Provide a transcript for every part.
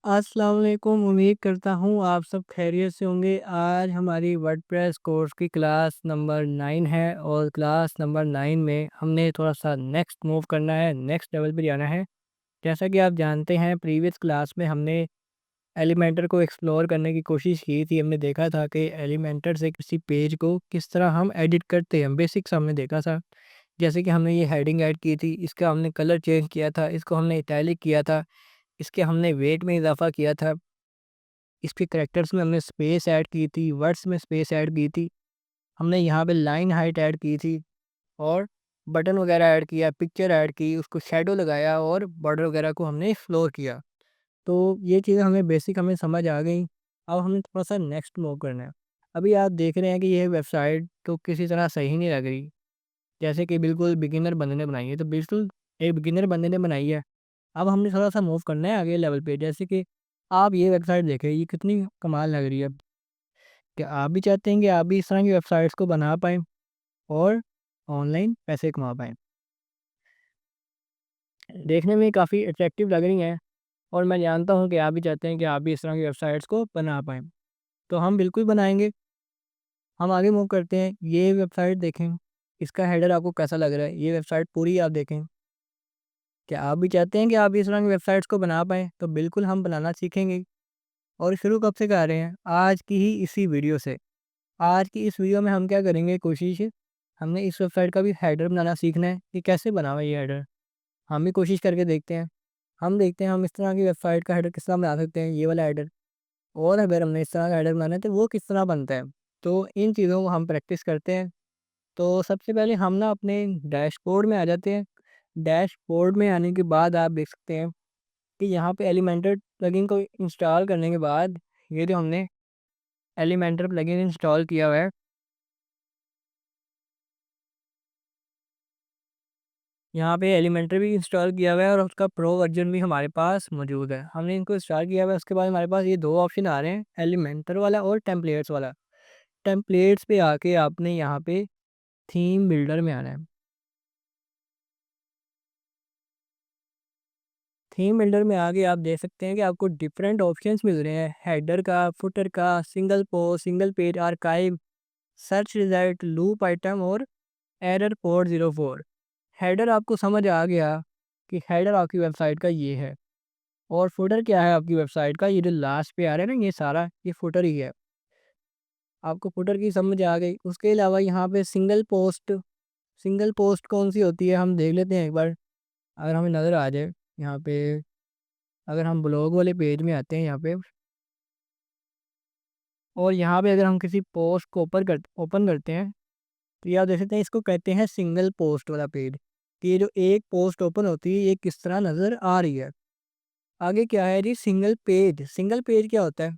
अस्सलाम वालेकुम। उम्मीद करता हूँ आप सब खैरियत से होंगे। आज हमारी वर्डप्रेस कोर्स की क्लास नंबर 9 है और क्लास नंबर 9 में हमने थोड़ा-सा नेक्स्ट मूव करना है, नेक्स्ट लेवल पे जाना है। जैसा कि आप जानते हैं प्रीवियस क्लास में हमने एलिमेंटर को एक्सप्लोर करने की कोशिश की थी। हमने देखा था कि एलिमेंटर से किसी पेज को किस तरह हम एडिट करते हैं, बेसिक्स हमने देखा था। जैसे कि हमने ये हेडिंग ऐड की थी, इसका हमने कलर चेंज किया था, इसको हमने इटैलिक किया था, इसके हमने वेट में इज़ाफ़ा किया था। इसके कैरेक्टर्स में हमने स्पेस ऐड की थी, वर्ड्स में स्पेस ऐड की थी। हमने यहाँ पे लाइन हाइट ऐड की थी और बटन वगैरह ऐड किया, पिक्चर ऐड की, उसको शैडो लगाया और बॉर्डर वगैरह को हमने एक्सप्लोर किया। तो ये चीज़ें हमें बेसिक हमें समझ आ गई। अब हमें थोड़ा-सा नेक्स्ट मूव करना है। अभी आप देख रहे हैं कि ये वेबसाइट तो किसी तरह सही नहीं लग रही। जैसे कि बिल्कुल बिगिनर बंदे ने बनाई है, तो बिल्कुल एक बिगिनर बंदे ने बनाई है। अब हमने थोड़ा-सा मूव करना है आगे लेवल पे। जैसे कि आप ये वेबसाइट देखें, ये कितनी कमाल लग रही है। क्या आप भी चाहते हैं कि आप भी इस तरह की वेबसाइट्स को बना पाएँ और ऑनलाइन पैसे कमा पाएँ? देखने में काफ़ी अट्रैक्टिव लग रही हैं और मैं जानता हूँ कि आप भी चाहते हैं कि आप भी इस तरह की वेबसाइट्स को बना पाएँ। तो हम बिल्कुल बनाएँगे। हम आगे मूव करते हैं। ये वेबसाइट देखें, इसका हेडर आपको कैसा लग रहा है? ये वेबसाइट पूरी आप देखें। क्या आप भी चाहते हैं कि आप भी इस तरह की वेबसाइट्स को बना पाएँ? तो बिल्कुल हम बनाना सीखेंगे। और शुरू कब से कर रहे हैं? आज की ही इसी वीडियो से। आज की इस वीडियो में हम क्या करेंगे, कोशिश हमने इस वेबसाइट का भी हेडर बनाना सीखना है कि कैसे बना हुआ है ये हेडर। हम भी कोशिश करके देखते हैं। हम देखते हैं हम इस तरह की वेबसाइट का हेडर किस तरह बना सकते हैं, ये वाला हेडर। और अगर हमने इस तरह का हेडर बनाना है तो वो किस तरह बनता है। तो इन चीज़ों को हम प्रैक्टिस करते हैं। तो सबसे पहले हम ना अपने डैशबोर्ड में आ जाते हैं। डैशबोर्ड में आने के बाद आप देख सकते हैं कि यहाँ पे एलिमेंटर प्लगइन को इंस्टॉल करने के बाद ये जो हमने एलिमेंटर प्लगइन इंस्टॉल किया हुआ है, यहाँ पे एलिमेंटर भी इंस्टॉल किया हुआ है और उसका प्रो वर्जन भी हमारे पास मौजूद है। हमने इनको इंस्टॉल किया हुआ है, उसके बाद हमारे पास ये 2 ऑप्शन आ रहे हैं, एलिमेंटर वाला और टेम्पलेट्स वाला। टेम्पलेट्स पे आके आपने यहाँ पे थीम बिल्डर में आना है। थीम बिल्डर में आके आप देख सकते हैं कि आपको डिफरेंट ऑप्शंस मिल रहे हैं, हेडर का, फुटर का, single post, single page archive, search result, loop item और एरर पोर्ट 04। हेडर आपको समझ आ गया कि हेडर आपकी वेबसाइट का ये है और फुटर क्या है आपकी वेबसाइट का, ये जो लास्ट पे आ रहा है ना, ये सारा ये फुटर ही है। आपको फुटर की समझ आ गई। उसके अलावा यहाँ पे सिंगल पोस्ट कौन सी होती है हम देख लेते हैं एक बार, अगर हमें नज़र आ जाए यहाँ पे। अगर हम ब्लॉग वाले पेज में आते हैं यहाँ पे और यहाँ पे अगर हम किसी पोस्ट को ओपन करते हैं, तो ये आप देख सकते हैं, इसको कहते हैं सिंगल पोस्ट वाला पेज। कि ये जो एक पोस्ट ओपन होती है ये किस तरह नज़र आ रही है। आगे क्या है जी, सिंगल पेज क्या होता है?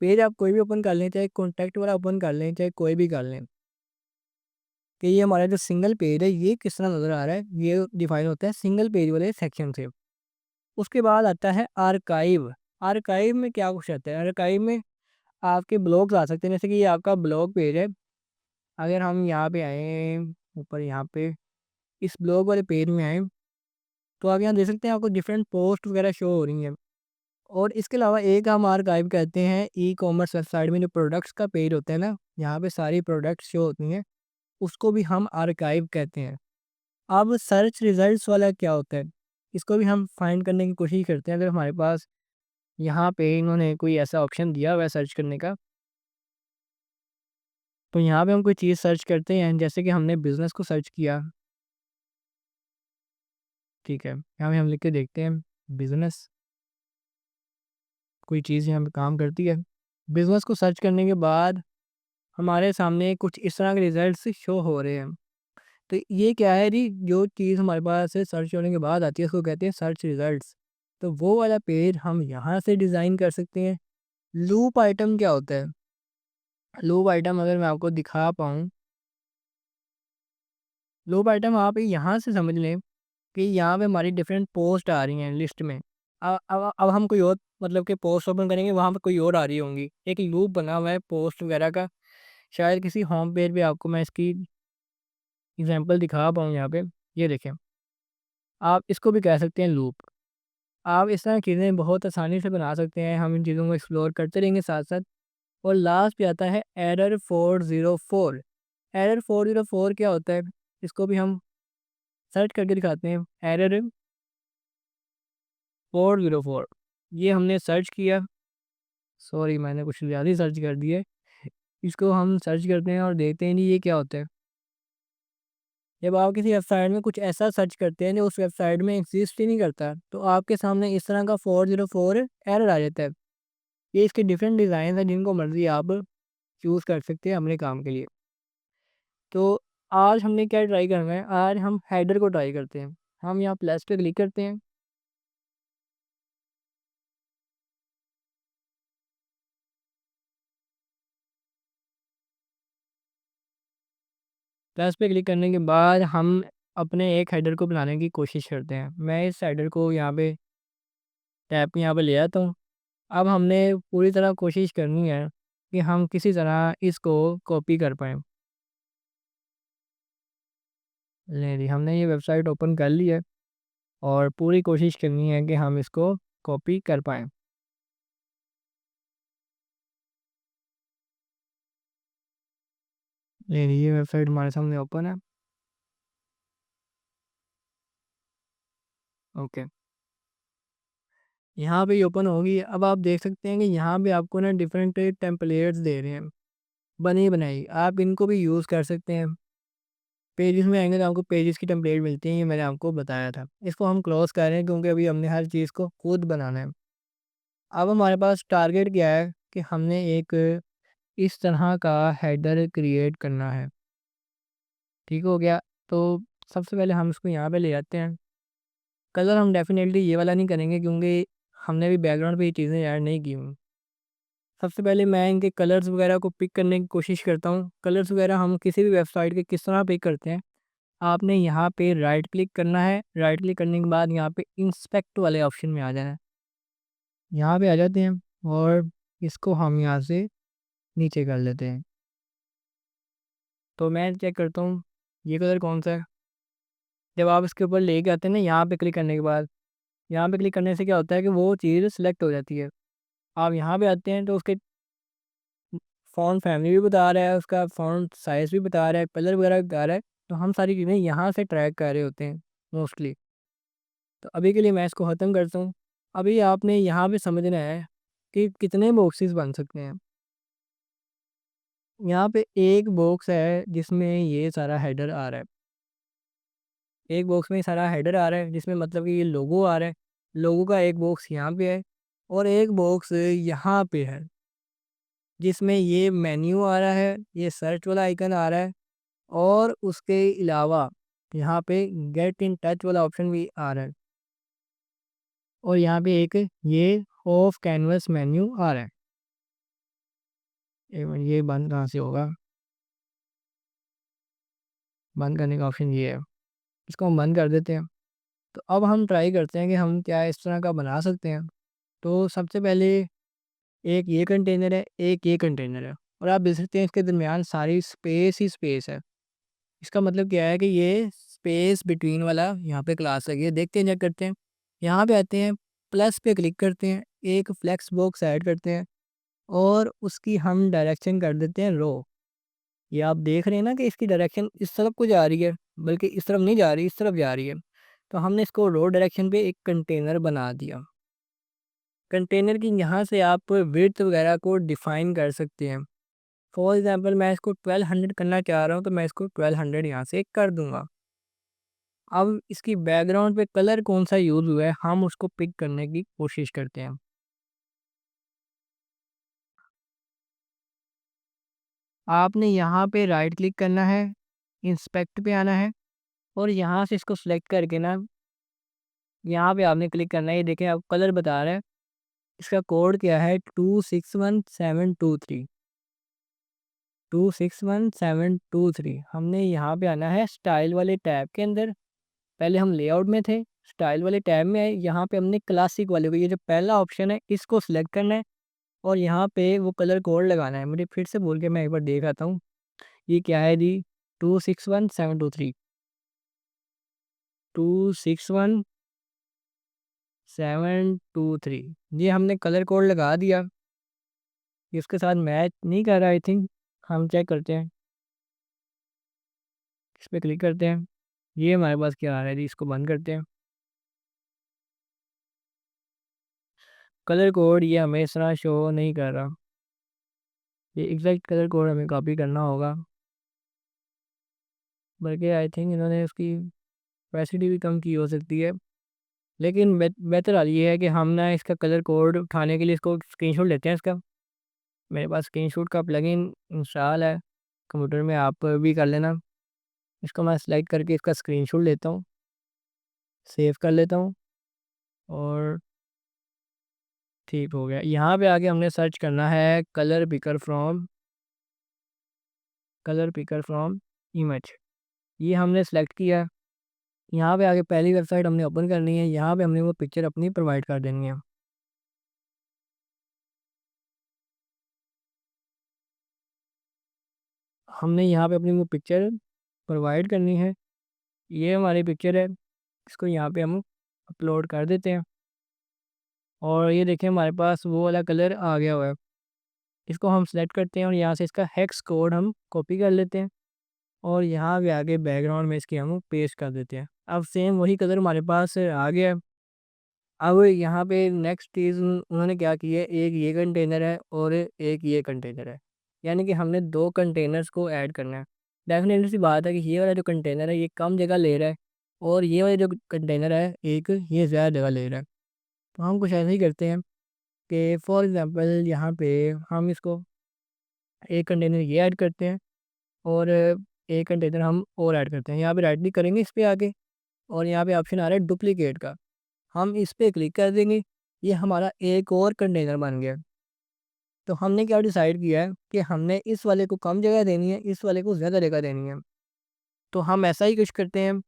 पेज आप कोई भी ओपन कर लें, चाहे कॉन्टैक्ट वाला ओपन कर लें, चाहे कोई भी कर लें, कि ये हमारा जो सिंगल पेज है ये किस तरह नज़र आ रहा है, ये डिफाइन होता है सिंगल पेज वाले सेक्शन से। उसके बाद आता है आर्काइव। आर्काइव में क्या कुछ आता है? आर्काइव में आपके ब्लॉग्स आ सकते हैं, जैसे कि ये आपका ब्लॉग पेज है। अगर हम यहाँ पे आए ऊपर, यहाँ पे इस ब्लॉग वाले पेज में आए, तो आप यहाँ देख सकते हैं आपको डिफरेंट पोस्ट वगैरह शो हो रही हैं। और इसके अलावा एक हम आर्काइव कहते हैं ई कॉमर्स वेबसाइट में जो प्रोडक्ट्स का पेज होता है ना, यहाँ पे सारी प्रोडक्ट्स शो होती हैं, उसको भी हम आर्काइव कहते हैं। अब सर्च रिजल्ट्स वाला क्या होता है? इसको भी हम फाइंड करने की कोशिश करते हैं। अगर हमारे पास यहाँ पे इन्होंने कोई ऐसा ऑप्शन दिया हुआ है सर्च करने का, तो यहाँ पे हम कोई चीज़ सर्च करते हैं, जैसे कि हमने बिज़नेस को सर्च किया, ठीक है। यहाँ पे हम लिख के देखते हैं बिज़नेस, कोई चीज़ यहाँ पे काम करती है। बिज़नेस को सर्च करने के बाद हमारे सामने कुछ इस तरह के रिजल्ट्स शो हो रहे हैं। तो ये क्या है जी, जो चीज़ हमारे पास से सर्च होने के बाद आती है उसको कहते हैं सर्च रिजल्ट्स। तो वो वाला पेज हम यहाँ से डिज़ाइन कर सकते हैं। लूप आइटम क्या होता है? लूप आइटम अगर मैं आपको दिखा पाऊँ, लूप आइटम आप यहाँ से समझ लें कि यहाँ पे हमारी डिफरेंट पोस्ट आ रही हैं लिस्ट में। अब हम कोई और, मतलब कि पोस्ट ओपन करेंगे, वहाँ पे कोई और आ रही होंगी। एक लूप बना हुआ है पोस्ट वगैरह का। शायद किसी होम पेज पे आपको मैं इसकी एग्जांपल दिखा पाऊँ यहाँ पे। ये देखें, आप इसको भी कह सकते हैं लूप। आप इस तरह चीज़ें बहुत आसानी से बना सकते हैं। हम इन चीज़ों को एक्सप्लोर करते रहेंगे साथ-साथ। और लास्ट पे आता है एरर 404। एरर 404 क्या होता है? इसको भी हम सर्च करके दिखाते हैं। एरर 404 ये हमने सर्च किया। सॉरी, मैंने कुछ ज़्यादा ही सर्च कर दिए। इसको हम सर्च करते हैं और देखते हैं जी ये क्या होता है। जब आप किसी वेबसाइट में कुछ ऐसा सर्च करते हैं जो उस वेबसाइट में एग्जिस्ट ही नहीं करता, तो आपके सामने इस तरह का 404 एरर आ जाता है। ये इसके डिफरेंट डिज़ाइन हैं जिनको मर्ज़ी आप चूज़ कर सकते हैं अपने काम के लिए। तो आज हमने क्या ट्राई करना है, आज हम हेडर को ट्राई करते हैं। हम यहाँ प्लस पे क्लिक करते हैं। प्लस पे क्लिक करने के बाद हम अपने एक हेडर को बनाने की कोशिश करते हैं। मैं इस हेडर को यहाँ पे टैब यहाँ पे ले आता हूँ। अब हमने पूरी तरह कोशिश करनी है कि हम किसी तरह इसको कॉपी कर पाएँ। ले जी, हमने ये वेबसाइट ओपन कर ली है और पूरी कोशिश करनी है कि हम इसको कॉपी कर पाएँ। ले जी, ये वेबसाइट हमारे सामने ओपन है। ओके। यहाँ पे ये ओपन होगी। अब आप देख सकते हैं कि यहाँ पे आपको ना डिफरेंट टेम्पलेट्स दे रहे हैं, बनी बनाई। आप इनको भी यूज़ कर सकते हैं। पेजेस में आएँगे तो आपको पेजेस की टेम्पलेट मिलती है, ये मैंने आपको बताया था। इसको हम क्लोज़ कर रहे हैं क्योंकि अभी हमने हर चीज़ को खुद बनाना है। अब हमारे पास टारगेट क्या है कि हमने एक इस तरह का हेडर क्रिएट करना है। ठीक हो गया? तो सबसे पहले हम इसको यहाँ पे ले आते हैं। कलर हम डेफ़िनेटली ये वाला नहीं करेंगे क्योंकि हमने अभी बैकग्राउंड पे ये चीज़ें ऐड नहीं की हुई। सबसे पहले मैं इनके कलर्स वगैरह को पिक करने की कोशिश करता हूँ। कलर्स वगैरह हम किसी भी वेबसाइट के किस तरह पिक करते हैं, आपने यहाँ पे राइट क्लिक करना है। राइट क्लिक करने के बाद यहाँ पे इंस्पेक्ट वाले ऑप्शन में आ जाना है। यहाँ पे आ जाते हैं और इसको हम यहाँ से नीचे कर लेते हैं। तो मैं चेक करता हूँ ये कलर कौन सा है। जब आप इसके ऊपर लेके आते हैं ना, यहाँ पे क्लिक करने के बाद, यहाँ पे क्लिक करने से क्या होता है कि वो चीज़ सिलेक्ट हो जाती है। आप यहाँ पे आते हैं तो उसके फ़ॉन्ट फैमिली भी बता रहा है, उसका फ़ॉन्ट साइज़ भी बता रहा है, कलर वगैरह भी बता रहा है। तो हम सारी चीज़ें यहाँ से ट्रैक कर रहे होते हैं मोस्टली। तो अभी के लिए मैं इसको ख़त्म करता हूँ। अभी आपने यहाँ पे समझना है कि कितने बॉक्सेस बन सकते हैं। यहाँ पे एक बॉक्स है जिसमें ये सारा हेडर आ रहा है। एक बॉक्स में सारा हेडर आ रहा है जिसमें मतलब कि ये लोगो आ रहा है। लोगो का एक बॉक्स यहाँ पे है और एक बॉक्स यहाँ पे है जिसमें ये मेन्यू आ रहा है, ये सर्च वाला आइकन आ रहा है और उसके अलावा यहाँ पे गेट इन टच वाला ऑप्शन भी आ रहा है और यहाँ पे एक ये ऑफ कैनवस मेन्यू आ रहा है। एक मिनट, ये बंद कहाँ से होगा? बंद करने का ऑप्शन ये है। इसको हम बंद कर देते हैं। तो अब हम ट्राई करते हैं कि हम क्या इस तरह का बना सकते हैं। तो सबसे पहले एक ये कंटेनर है, एक ये कंटेनर है और आप देख सकते हैं इसके दरमियान सारी स्पेस ही स्पेस है। इसका मतलब क्या है कि ये स्पेस बिटवीन वाला यहाँ पे क्लास है। ये देखते हैं, चेक करते हैं। यहाँ पे आते हैं, प्लस पे क्लिक करते हैं, एक फ्लेक्स बॉक्स ऐड करते हैं और उसकी हम डायरेक्शन कर देते हैं रो। ये आप देख रहे हैं ना कि इसकी डायरेक्शन इस तरफ को जा रही है, बल्कि इस तरफ नहीं जा रही, इस तरफ जा रही है। तो हमने इसको रो डायरेक्शन पे एक कंटेनर बना दिया। कंटेनर की यहाँ से आप विड्थ वगैरह को डिफ़ाइन कर सकते हैं। फॉर एग्ज़ाम्पल मैं इसको 1200 करना चाह रहा हूँ, तो मैं इसको 1200 यहाँ से कर दूँगा। अब इसकी बैकग्राउंड पे कलर कौन-सा यूज़ हुआ है, हम उसको पिक करने की कोशिश करते हैं। आपने यहाँ पे राइट क्लिक करना है, इंस्पेक्ट पे आना है और यहाँ से इसको सिलेक्ट करके ना, यहाँ पे आपने क्लिक करना है। ये देखें, अब कलर बता रहा है। इसका कोड क्या है? 261723। 261723। हमने यहाँ पे आना है स्टाइल वाले टैब के अंदर। पहले हम लेआउट में थे, स्टाइल वाले टैब में आए। यहाँ पे हमने क्लासिक वाले को, ये जो पहला ऑप्शन है, इसको सिलेक्ट करना है और यहाँ पे वो कलर कोड लगाना है। मुझे फिर से बोल के मैं एक बार देख आता हूँ। ये क्या है जी? 261723। 261723। 723। ये हमने कलर कोड लगा दिया, इसके साथ मैच नहीं कर रहा आई थिंक। हम चेक करते हैं, इस पर क्लिक करते हैं। ये हमारे पास क्या आ रहा है जी, इसको बंद करते हैं। कलर कोड ये हमें इस तरह शो नहीं कर रहा। ये एग्जैक्ट कलर कोड हमें कॉपी करना होगा, बल्कि आई थिंक इन्होंने उसकी कैपेसिटी भी कम की हो सकती है। लेकिन बेहतर हाल ये है कि हम ना इसका कलर कोड उठाने के लिए इसको स्क्रीनशॉट लेते हैं इसका। मेरे पास स्क्रीनशॉट का प्लगइन इंस्टॉल है कंप्यूटर में, आप भी कर लेना। इसको मैं सेलेक्ट करके इसका स्क्रीनशॉट लेता हूँ, सेव कर लेता हूँ और ठीक हो गया। यहाँ पे आके हमने सर्च करना है कलर पिकर फ्रॉम इमेज। ये हमने सेलेक्ट किया। यहाँ पे आके पहली वेबसाइट हमने ओपन करनी है, यहाँ पे हमने वो पिक्चर अपनी प्रोवाइड कर देनी है। हमने यहाँ पे अपनी वो पिक्चर प्रोवाइड करनी है। ये हमारी पिक्चर है, इसको यहाँ पे हम अपलोड कर देते हैं और ये देखें हमारे पास वो वाला कलर आ गया हुआ है। इसको हम सेलेक्ट करते हैं और यहाँ से इसका हेक्स कोड हम कॉपी कर लेते हैं और यहाँ पे आगे बैकग्राउंड में इसकी हम पेस्ट कर देते हैं। अब सेम वही कलर हमारे पास आ गया है। अब यहाँ पे नेक्स्ट चीज़ उन्होंने क्या की है, एक ये कंटेनर है और एक ये कंटेनर है, यानी कि हमने दो कंटेनर्स को ऐड करना है। डेफिनेटली सी बात है कि ये वाला जो कंटेनर है ये कम जगह ले रहा है और ये वाला जो कंटेनर है एक ये ज़्यादा जगह ले रहा है। तो हम कुछ ऐसे ही करते हैं कि फॉर एग्ज़ाम्पल यहाँ पे हम इसको एक कंटेनर ये ऐड करते हैं और एक कंटेनर हम और ऐड करते हैं। यहाँ पे राइट क्लिक करेंगे इस पे आके और यहाँ पे ऑप्शन आ रहा है डुप्लीकेट का, हम इस पे क्लिक कर देंगे। ये हमारा एक और कंटेनर बन गया। तो हमने क्या डिसाइड किया है कि हमने इस वाले को कम जगह देनी है, इस वाले को ज़्यादा जगह देनी है। तो हम ऐसा ही कुछ करते हैं।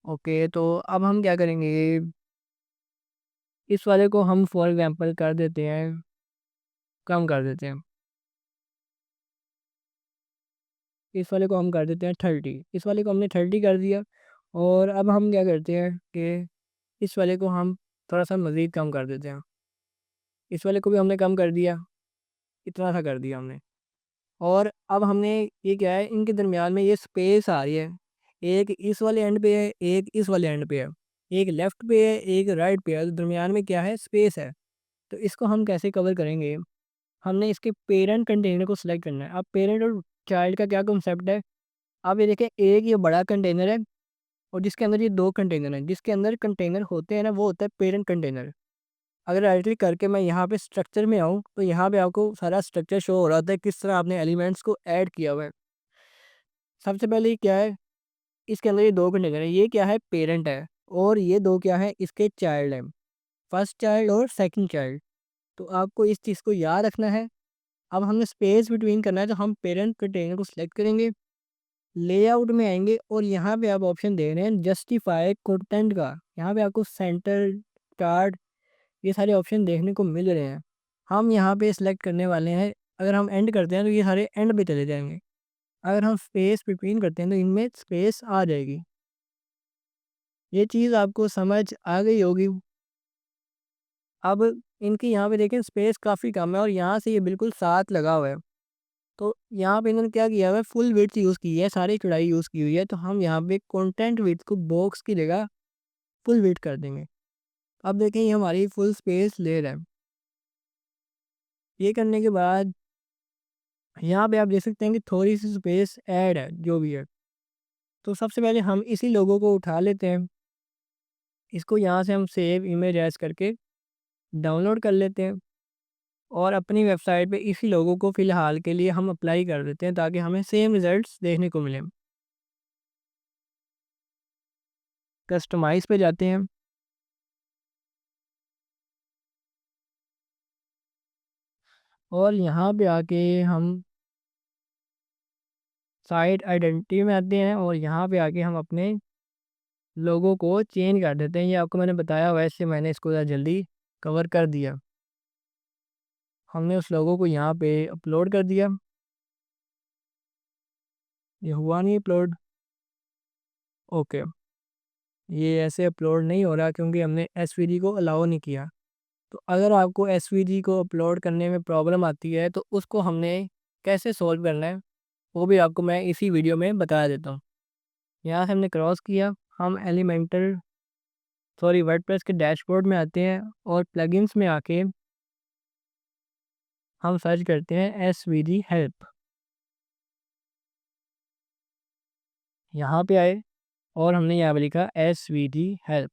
ओके, तो अब हम क्या करेंगे, इस वाले को हम फॉर एग्जांपल कर देते हैं, कम कर देते हैं। इस वाले को हम कर देते हैं 30। इस वाले को हमने 30 कर दिया और अब हम क्या करते हैं कि इस वाले को हम थोड़ा सा मज़ीद कम कर देते हैं। इस वाले को भी हमने कम कर दिया, इतना सा कर दिया हमने। और अब हमने ये क्या है, इनके दरमियान में ये स्पेस आ रही है, एक इस वाले एंड पे है, एक इस वाले एंड पे है, एक लेफ़्ट पे है, एक राइट पे है, तो दरमियान में क्या है, स्पेस है। तो इसको हम कैसे कवर करेंगे, हमने इसके पेरेंट कंटेनर को सिलेक्ट करना है। अब पेरेंट और चाइल्ड का क्या कॉन्सेप्ट है, अब ये देखें एक ये बड़ा कंटेनर है और जिसके अंदर ये दो कंटेनर हैं, जिसके अंदर कंटेनर होते हैं ना वो होता है पेरेंट कंटेनर। अगर राइट क्लिक करके मैं यहाँ पे स्ट्रक्चर में आऊँ तो यहाँ पे आपको सारा स्ट्रक्चर शो हो रहा था किस तरह आपने एलिमेंट्स को ऐड किया हुआ है। सबसे पहले ये क्या है, इसके अंदर ये दो कंटेनर है, ये क्या है पेरेंट है और ये दो क्या है इसके चाइल्ड हैं, फर्स्ट चाइल्ड और सेकंड चाइल्ड। तो आपको इस चीज़ को याद रखना है। अब हमने स्पेस बिटवीन करना है तो हम पेरेंट कंटेनर को सिलेक्ट करेंगे, लेआउट में आएंगे और यहाँ पे आप ऑप्शन दे रहे हैं जस्टिफाई कंटेंट का। यहाँ पे आपको सेंटर, स्टार्ट, ये सारे ऑप्शन देखने को मिल रहे हैं। हम यहाँ पे सिलेक्ट करने वाले हैं, अगर हम एंड करते हैं तो ये सारे एंड पे चले जाएंगे, अगर हम स्पेस बिटवीन करते हैं तो इनमें स्पेस आ जाएगी। ये चीज़ आपको समझ आ गई होगी। अब इनकी यहाँ पे देखें स्पेस काफ़ी कम है और यहाँ से ये बिल्कुल साथ लगा हुआ है। तो यहाँ पे इन्होंने क्या किया हुआ है, फुल विड्थ यूज़ की है, सारी चौड़ाई यूज़ की हुई है। तो हम यहाँ पे कंटेंट विड्थ को बॉक्स की जगह फुल विड्थ कर देंगे। अब देखें ये हमारी फुल स्पेस ले रहा है। ये करने के बाद यहाँ पे आप देख सकते हैं कि थोड़ी सी स्पेस ऐड है जो भी है। तो सबसे पहले हम इसी लोगों को उठा लेते हैं, इसको यहाँ से हम सेव इमेज एज करके डाउनलोड कर लेते हैं और अपनी वेबसाइट पे इसी लोगों को फ़िलहाल के लिए हम अप्लाई कर देते हैं ताकि हमें सेम रिज़ल्ट्स देखने को मिलें। कस्टमाइज़ पे जाते हैं और यहाँ पे आके हम साइट आइडेंटिटी में आते हैं और यहाँ पे आके हम अपने लोगों को चेंज कर देते हैं। ये आपको मैंने बताया, वैसे मैंने इसको ज़रा जल्दी कवर कर दिया। हमने उस लोगों को यहाँ पे अपलोड कर दिया, ये हुआ नहीं अपलोड। ओके, ये ऐसे अपलोड नहीं हो रहा क्योंकि हमने एसवीडी को अलाउ नहीं किया। तो अगर आपको एसवीडी को अपलोड करने में प्रॉब्लम आती है तो उसको हमने कैसे सॉल्व करना है वो भी आपको मैं इसी वीडियो में बता देता हूँ। यहाँ से हमने क्रॉस किया, हम वर्डप्रेस के डैशबोर्ड में आते हैं और प्लगइन्स में आके हम सर्च करते हैं एसवीडी हेल्प। यहाँ पे आए और हमने यहाँ पे लिखा एसवीडी हेल्प।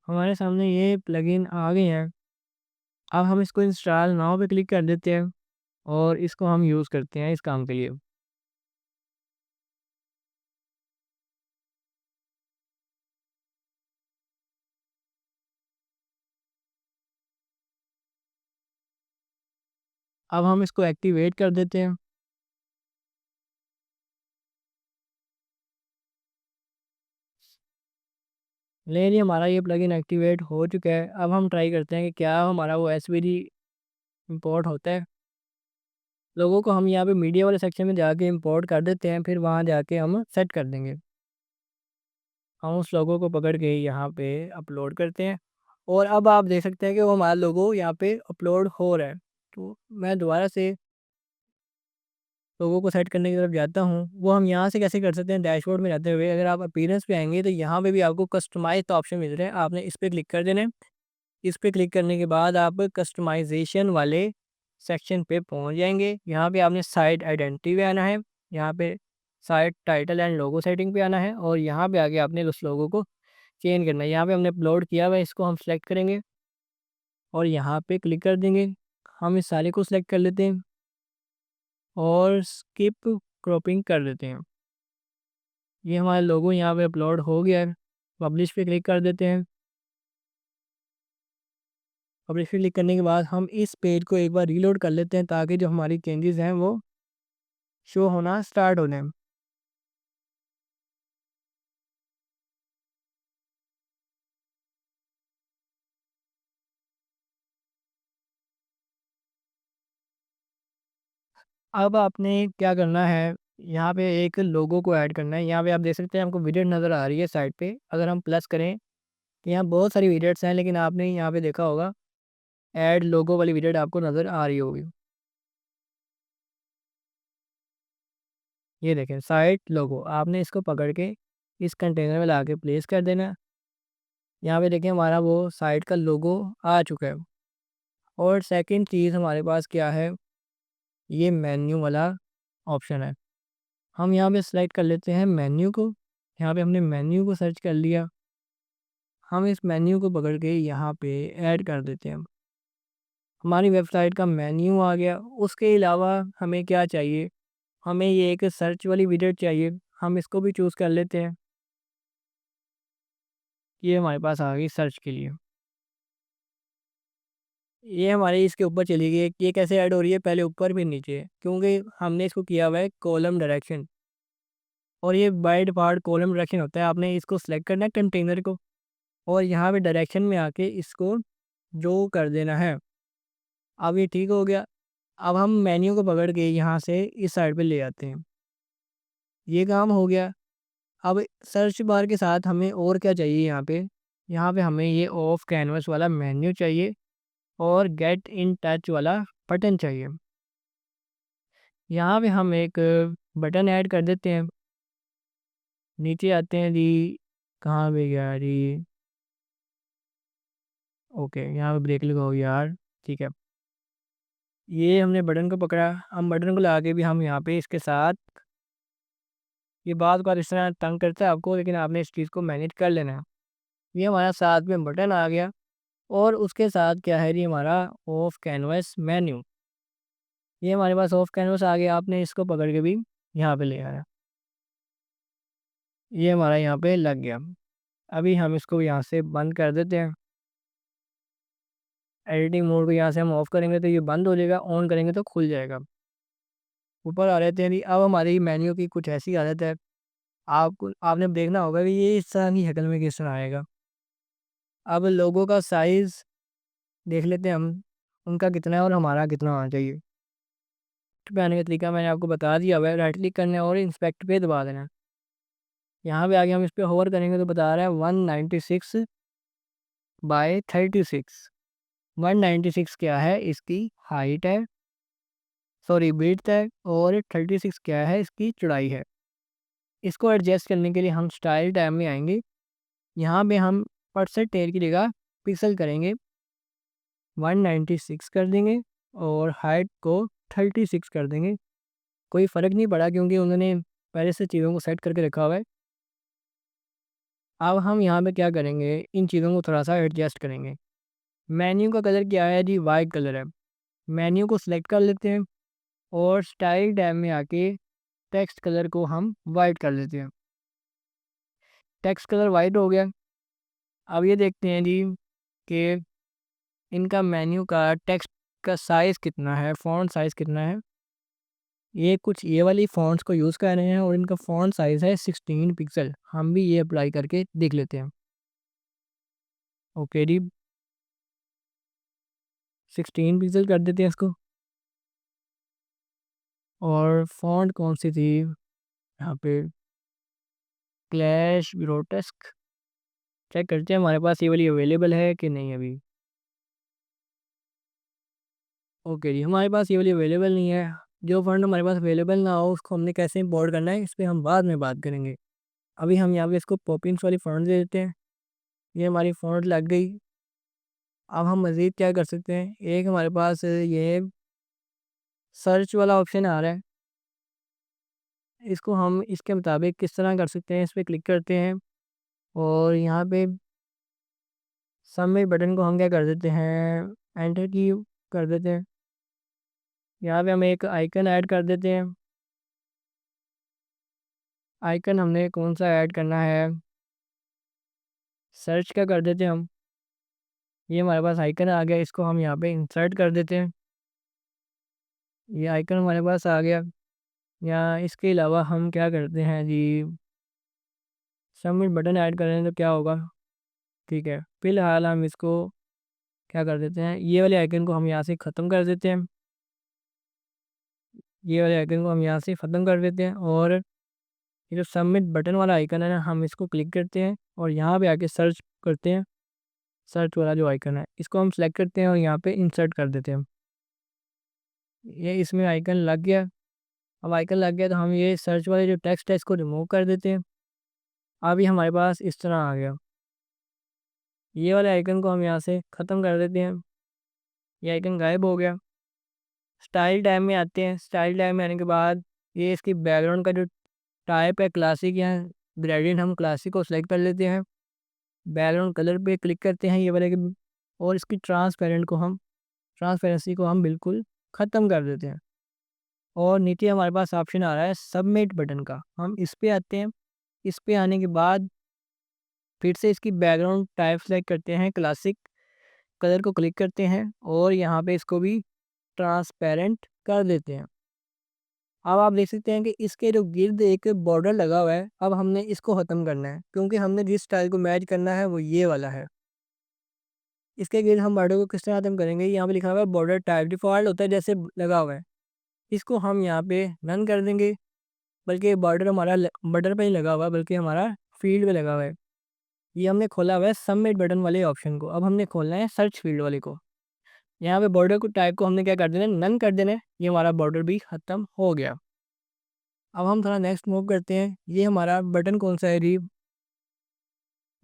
हमारे सामने ये प्लगइन आ गए हैं। अब हम इसको इंस्टॉल नाउ पे क्लिक कर देते हैं और इसको हम यूज़ करते हैं इस काम के लिए। अब हम इसको एक्टिवेट कर देते हैं। लेकिन हमारा ये प्लगइन एक्टिवेट हो चुका है। अब हम ट्राई करते हैं कि क्या हमारा वो एसवीडी इंपोर्ट होता है। लोगों को हम यहाँ पे मीडिया वाले सेक्शन में जाके इंपोर्ट कर देते हैं, फिर वहाँ जाके हम सेट कर देंगे। हम उस लोगों को पकड़ के यहाँ पे अपलोड करते हैं और अब आप देख सकते हैं कि वो हमारा लोगो यहाँ पे अपलोड हो रहा है। तो मैं दोबारा से लोगों को सेट करने की तरफ जाता हूँ। वो हम यहाँ से कैसे कर सकते हैं, डैशबोर्ड में जाते हुए अगर आप अपीयरेंस पे आएंगे तो यहाँ पे भी आपको कस्टमाइज का ऑप्शन मिल रहा है। आपने इस पर क्लिक कर देना है। इस पे क्लिक करने के बाद आप कस्टमाइजेशन वाले सेक्शन पे पहुँच जाएंगे। यहाँ पे आपने साइट आइडेंटिटी पे आना है, यहाँ पे site title and logo setting पे आना है और यहाँ पे आके आपने उस लोगों को चेंज करना है। यहाँ पे हमने अपलोड किया हुआ है, इसको हम सेलेक्ट करेंगे और यहाँ पे क्लिक कर देंगे। हम इस सारे को सिलेक्ट कर लेते हैं और स्किप क्रॉपिंग कर देते हैं। ये हमारा लोगो यहाँ पे अपलोड हो गया है। पब्लिश पे क्लिक कर देते हैं। पब्लिश पे क्लिक करने के बाद हम इस पेज को एक बार रीलोड कर लेते हैं ताकि जो हमारी चेंजेस हैं वो शो होना स्टार्ट हो जाए। अब आपने क्या करना है, यहाँ पे एक लोगो को ऐड करना है। यहाँ पे आप देख सकते हैं हमको विजेट नज़र आ रही है साइड पे। अगर हम प्लस करें तो यहाँ बहुत सारी विजेट्स हैं, लेकिन आपने यहाँ पे देखा होगा ऐड लोगो वाली विजेट आपको नज़र आ रही होगी। ये देखें साइट लोगो, आपने इसको पकड़ के इस कंटेनर में ला के प्लेस कर देना। यहाँ पे देखें हमारा वो साइट का लोगो आ चुका है। और सेकंड चीज़ हमारे पास क्या है, ये मेन्यू वाला ऑप्शन है। हम यहाँ पे सेलेक्ट कर लेते हैं मेन्यू को। यहाँ पे हमने मेन्यू को सर्च कर लिया। हम इस मेन्यू को पकड़ के यहाँ पे ऐड कर देते हैं। हमारी वेबसाइट का मेन्यू आ गया। उसके अलावा हमें क्या चाहिए, हमें ये एक सर्च वाली विजेट चाहिए। हम इसको भी चूज़ कर लेते हैं। ये हमारे पास आ गई सर्च के लिए। ये हमारे इसके ऊपर चली गई। ये कैसे ऐड हो रही है, पहले ऊपर फिर नीचे, क्योंकि हमने इसको किया हुआ है कॉलम डायरेक्शन और ये बाय डिफ़ॉल्ट कॉलम डायरेक्शन होता है। आपने इसको सेलेक्ट करना है कंटेनर को और यहाँ पे डायरेक्शन में आके इसको जो कर देना है। अब ये ठीक हो गया। अब हम मेन्यू को पकड़ के यहाँ से इस साइड पे ले आते हैं। ये काम हो गया। अब सर्च बार के साथ हमें और क्या चाहिए, यहाँ पे हमें ये ऑफ कैनवस वाला मेन्यू चाहिए और गेट इन टच वाला बटन चाहिए। यहाँ पे हम एक बटन ऐड कर देते हैं। नीचे आते हैं जी, कहाँ पे गया जी, ओके यहाँ पे ब्रेक लगाओ यार, ठीक है। ये हमने बटन को पकड़ा। हम बटन को लगा के भी हम यहाँ पे इसके साथ, ये बात इस तरह तंग करता है आपको, लेकिन आपने इस चीज़ को मैनेज कर लेना है। ये हमारा साथ में बटन आ गया और उसके साथ क्या है जी, हमारा ऑफ कैनवस मेन्यू। ये हमारे पास ऑफ कैनवस आ गया। आपने इसको पकड़ के भी यहाँ पे ले आना। ये हमारा यहाँ पे लग गया। अभी हम इसको यहाँ से बंद कर देते हैं। एडिटिंग मोड को यहाँ से हम ऑफ करेंगे तो ये बंद हो जाएगा, ऑन करेंगे तो खुल जाएगा। ऊपर आ रहे थे। अब हमारी मेन्यू की कुछ ऐसी हालत है, आपको आपने देखना होगा कि ये इस तरह की शक्ल में किस तरह आएगा। अब लोगों का साइज़ देख लेते हैं हम। उनका कितना है और हमारा कितना होना चाहिए। पे आने का तरीका मैंने आपको बता दिया हुआ है। राइट क्लिक करना है और इंस्पेक्ट पे दबा देना है। यहाँ पे आगे हम इस पे होवर करेंगे तो बता रहा है 196/36। 196 क्या है, इसकी हाइट है, सॉरी विड्थ है, और 36 क्या है, इसकी चौड़ाई है। इसको एडजस्ट करने के लिए हम स्टाइल टैब में आएंगे। यहाँ पे हम परसेंटेज की जगह पिक्सल करेंगे, 196 कर देंगे और हाइट को 36 कर देंगे। कोई फ़र्क नहीं पड़ा क्योंकि उन्होंने पहले से चीज़ों को सेट करके रखा हुआ है। अब हम यहाँ पे क्या करेंगे, इन चीज़ों को थोड़ा सा एडजस्ट करेंगे। मेन्यू का कलर क्या है जी, वाइट कलर है। मेन्यू को सिलेक्ट कर लेते हैं और स्टाइल टैब में आके टेक्स्ट कलर को हम वाइट कर लेते हैं। टेक्स्ट कलर वाइट हो गया। अब ये देखते हैं जी कि इनका मेन्यू का टेक्स्ट का साइज़ कितना है, फ़ॉन्ट साइज़ कितना है। ये कुछ ये वाली फ़ॉन्ट्स को यूज़ कर रहे हैं और इनका फ़ॉन्ट साइज़ है 16 पिक्सल। हम भी ये अप्लाई करके देख लेते हैं। ओके जी, 16 पिक्सल कर देते हैं इसको। और फ़ॉन्ट कौन सी थी यहाँ पे, क्लैश ग्रोटेस्क। चेक करते हैं हमारे पास ये वाली अवेलेबल है कि नहीं अभी। ओके जी, हमारे पास ये वाली अवेलेबल नहीं है। जो फ़ॉन्ट हमारे पास अवेलेबल ना हो उसको हमने कैसे इंपोर्ट करना है, इस पे हम बाद में बात करेंगे। अभी हम यहाँ पे इसको पॉपिंग्स वाली फ़ॉन्ट दे देते हैं। ये हमारी फ़ॉन्ट लग गई। अब हम मज़ीद क्या कर सकते हैं, एक हमारे पास ये सर्च वाला ऑप्शन आ रहा है। इसको हम इसके मुताबिक किस तरह कर सकते हैं, इस पे क्लिक करते हैं और यहाँ पे सबमिट बटन को हम क्या कर देते हैं, एंटर की कर देते हैं। यहाँ पे हम एक आइकन ऐड कर देते हैं। आइकन हमने कौन सा ऐड करना है, सर्च का कर देते हैं हम। ये हमारे पास आइकन आ गया, इसको हम यहाँ पे इंसर्ट कर देते हैं। ये आइकन हमारे पास आ गया। या इसके अलावा हम क्या करते हैं जी, सबमिट बटन ऐड करें तो क्या होगा, ठीक है। फ़िलहाल हम इसको क्या कर देते हैं, ये वाले आइकन को हम यहाँ से ख़त्म कर देते हैं। ये वाले आइकन को हम यहाँ से ख़त्म कर देते हैं और ये जो सबमिट बटन वाला आइकन है ना, हम इसको क्लिक करते हैं और यहाँ पे आके सर्च करते हैं। सर्च वाला जो आइकन है इसको हम सेलेक्ट करते हैं और यहाँ पे इंसर्ट कर देते हैं। ये इसमें आइकन लग गया। अब आइकन लग गया तो हम ये सर्च वाले जो टेक्स्ट है इसको रिमूव कर देते हैं। अभी हमारे पास इस तरह आ गया। ये वाले आइकन को हम यहाँ से ख़त्म कर देते हैं। ये आइकन गायब हो गया। स्टाइल टैब में आते हैं। स्टाइल टैब में आने के बाद ये इसकी बैकग्राउंड का जो टाइप है क्लासिक या ग्रेडियंट, हम क्लासिक को सिलेक्ट कर लेते हैं। बैकग्राउंड कलर पे क्लिक करते हैं ये वाले के, और इसकी ट्रांसपेरेंसी को हम बिल्कुल ख़त्म कर देते हैं। और नीचे हमारे पास ऑप्शन आ रहा है सबमिट बटन का, हम इस पे आते हैं। इस पे आने के बाद फिर से इसकी बैकग्राउंड टाइप सेलेक्ट करते हैं, क्लासिक कलर को क्लिक करते हैं और यहाँ पे इसको भी ट्रांसपेरेंट कर देते हैं। अब आप देख सकते हैं कि इसके जो गिर्द एक बॉर्डर लगा हुआ है, अब हमने इसको ख़त्म करना है क्योंकि हमने जिस स्टाइल को मैच करना है वो ये वाला है। इसके गिर्द हम बॉर्डर को किस तरह ख़त्म करेंगे, यहाँ पे लिखा हुआ है बॉर्डर टाइप डिफ़ॉल्ट होता है जैसे लगा हुआ है, इसको हम यहाँ पे नन कर देंगे। बल्कि बॉर्डर हमारा बॉर्डर पे ही लगा हुआ है, बल्कि हमारा फील्ड पे लगा हुआ है। ये हमने खोला हुआ है सबमिट बटन वाले ऑप्शन को। अब हमने खोलना है सर्च फील्ड वाले को। यहाँ पे बॉर्डर को टाइप को हमने क्या कर देना है, नन कर देना है। ये हमारा बॉर्डर भी ख़त्म हो गया। अब हम थोड़ा नेक्स्ट मूव करते हैं। ये हमारा बटन कौन सा है जी,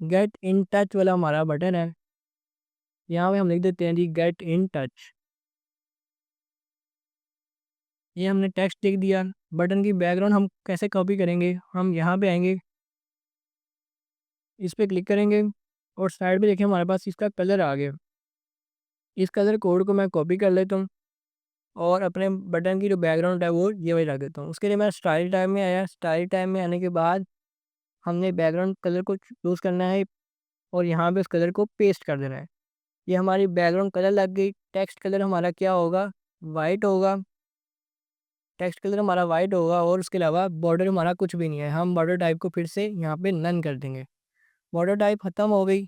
गेट इन टच वाला हमारा बटन है। यहाँ पे हम लिख देते हैं जी गेट इन टच। ये हमने टेक्स्ट लिख दिया। बटन की बैकग्राउंड हम कैसे कॉपी करेंगे, हम यहाँ पे आएंगे, इस पे क्लिक करेंगे और साइड पे देखिए हमारे पास इसका कलर आ गया। इस कलर कोड को मैं कॉपी कर लेता हूँ और अपने बटन की जो बैकग्राउंड है वो ये वाली रख देता हूँ। उसके लिए मैं स्टाइल टाइम में आया। स्टाइल टाइम में आने के बाद हमने बैकग्राउंड कलर को चूज़ करना है और यहाँ पे उस कलर को पेस्ट कर देना है। ये हमारी बैकग्राउंड कलर लग गई। टेक्स्ट कलर हमारा क्या होगा, वाइट होगा। टेक्स्ट कलर हमारा वाइट होगा और उसके अलावा बॉर्डर हमारा कुछ भी नहीं है। हम बॉर्डर टाइप को फिर से यहाँ पे नन कर देंगे। बॉर्डर टाइप ख़त्म हो गई।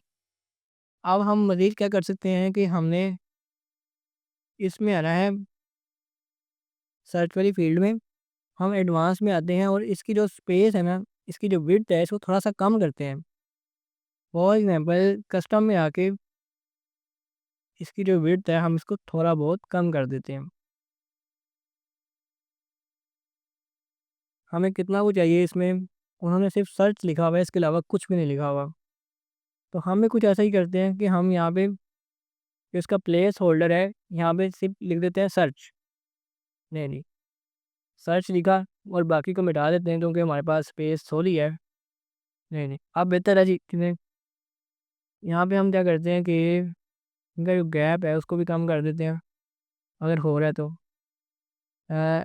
अब हम मज़ीद क्या कर सकते हैं कि हमने इसमें आना है सर्च वाली फील्ड में, हम एडवांस में आते हैं और इसकी जो स्पेस है ना, इसकी जो विड्थ है इसको थोड़ा सा कम करते हैं। फॉर एग्जांपल कस्टम में आके इसकी जो विड्थ है हम इसको थोड़ा बहुत कम कर देते हैं। हमें कितना वो चाहिए इसमें, उन्होंने सिर्फ सर्च लिखा हुआ है, इसके अलावा कुछ भी नहीं लिखा हुआ। तो हम भी कुछ ऐसा ही करते हैं कि हम यहाँ पे जो इसका प्लेस होल्डर है यहाँ पे सिर्फ लिख देते हैं सर्च। नहीं नहीं, सर्च लिखा और बाकी को मिटा देते हैं क्योंकि हमारे पास स्पेस थोड़ी है। नहीं नहीं, अब बेहतर है जी कि यहाँ पे हम क्या करते हैं कि इनका जो गैप है उसको भी कम कर देते हैं अगर हो रहा है तो।